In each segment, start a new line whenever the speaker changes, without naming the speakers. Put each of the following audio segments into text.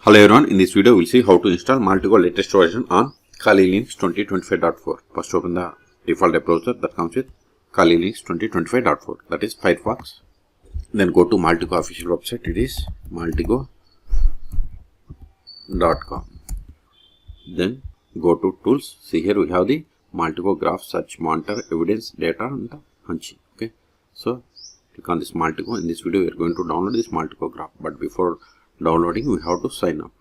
Hello everyone, in this video we will see how to install Maltego latest version on Kali Linux 2025.4. First open the default web browser that comes with Kali Linux 2025.4, that is Firefox. Then go to Maltego official website, it is maltego.com. Then go to tools, see here we have the Maltego graph search monitor evidence data and the Hunchi. Okay, so click on this Maltego. In this video we are going to download this Maltego graph, but before downloading we have to sign up.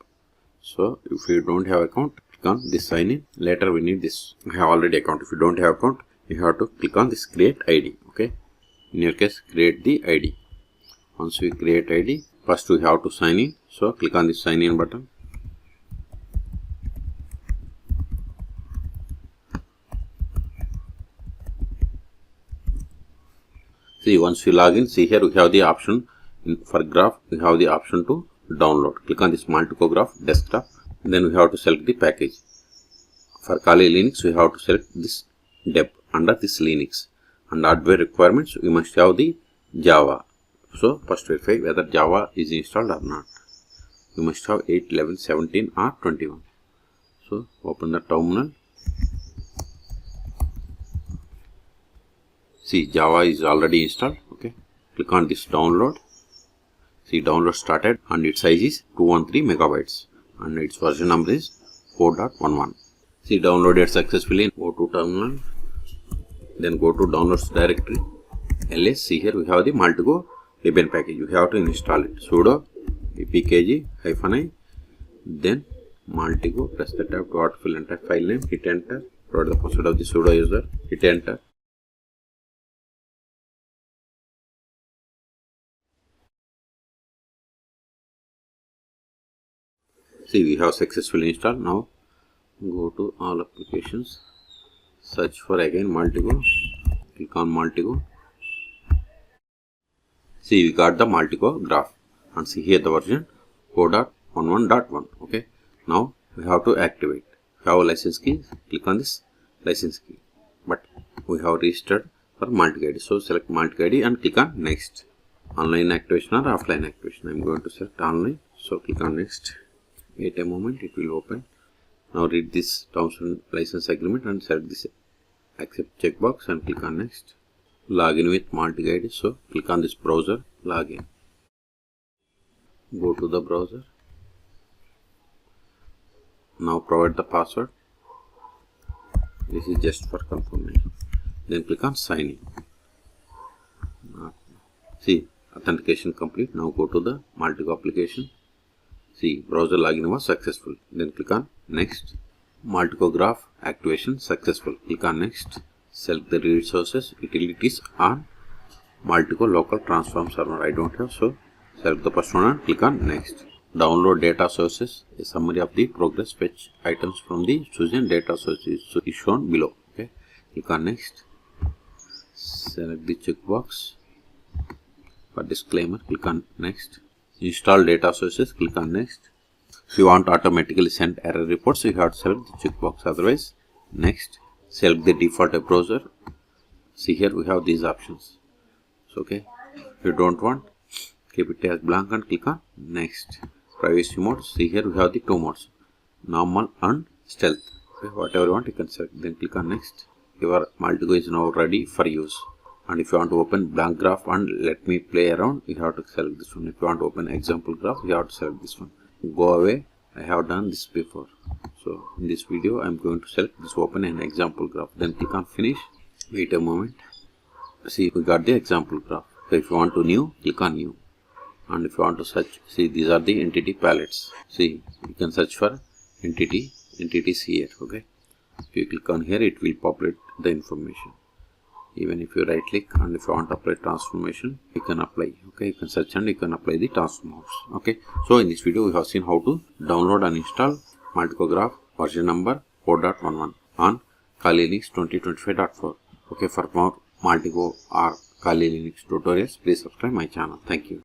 So if you don't have account, click on this sign in. Later we need this. I have already account. If you don't have account, you have to click on this create ID. Okay, in your case create the ID. Once we create ID, first we have to sign in. So click on this sign in button. See, once we log in, see here we have the option for graph. We have the option to download. Click on this Maltego graph desktop. Then we have to select the package. For Kali Linux, we have to select this deb under this Linux. And hardware requirements, we must have the Java. So first verify whether Java is installed or not. We must have 8, 11, 17 or 21. So open the terminal. See, Java is already installed. Okay, click on this download. See, download started and its size is 213 megabytes and its version number is 4.11. See, downloaded successfully. Go to terminal, then go to downloads directory, ls. See here we have the Maltego Debian package. You have to install it. Sudo apkg-i, then Maltego. Press the tab to autofill and type file name. Hit enter. Provide the password of the sudo user. Hit enter. See, we have successfully installed. Now go to all applications, search for again Maltego, click on Maltego. See, we got the Maltego graph and see here the version 4.11.1. Okay, now we have to activate. If you have a license key, click on this license key, but we have registered for Maltego ID, so select Maltego ID and click on next. Online activation or offline activation? I am going to select online, so click on next. Wait a moment, it will open. Now read this terms and license agreement and select this accept checkbox and click on next. Login with Maltego ID, so click on this browser, login. Go to the browser. Now provide the password. This is just for confirmation. Then click on sign in. See, authentication complete. Now go to the Maltego application. See, browser login was successful. Then click on next. Maltego graph activation successful. Click on next. Select the resources, utilities on Maltego local transform server. I don't have, so select the first one and click on next. Download data sources. A summary of the progress fetch items from the chosen data sources is shown below. Okay, click on next. Select the checkbox. For disclaimer, click on next. Install data sources, click on next. If you want to automatically send error reports, you have to select the checkbox, otherwise next. Select the default web browser. See here we have these options. So okay, if you don't want, keep it as blank and click on next. Privacy mode, see here we have the two modes, normal and stealth. Okay, whatever you want you can select, then click on next. Your Maltego is now ready for use. And if you want to open blank graph and let me play around, you have to select this one. If you want to open example graph, you have to select this one. Go away. I have done this before. So in this video, I am going to select this open an example graph. Then click on finish. Wait a moment. See, we got the example graph. So if you want to new, click on new. And if you want to search, see, these are the entity palettes. See, you can search for entities here. Okay. If you click on here, it will populate the information. Even if you right click and if you want to apply transformation, you can apply. Okay, you can search and you can apply the transforms. Okay, so in this video we have seen how to download and install Maltego graph version number 4.11 on Kali Linux 2025.4. Okay, for more Maltego or Kali Linux tutorials, please subscribe my channel. Thank you.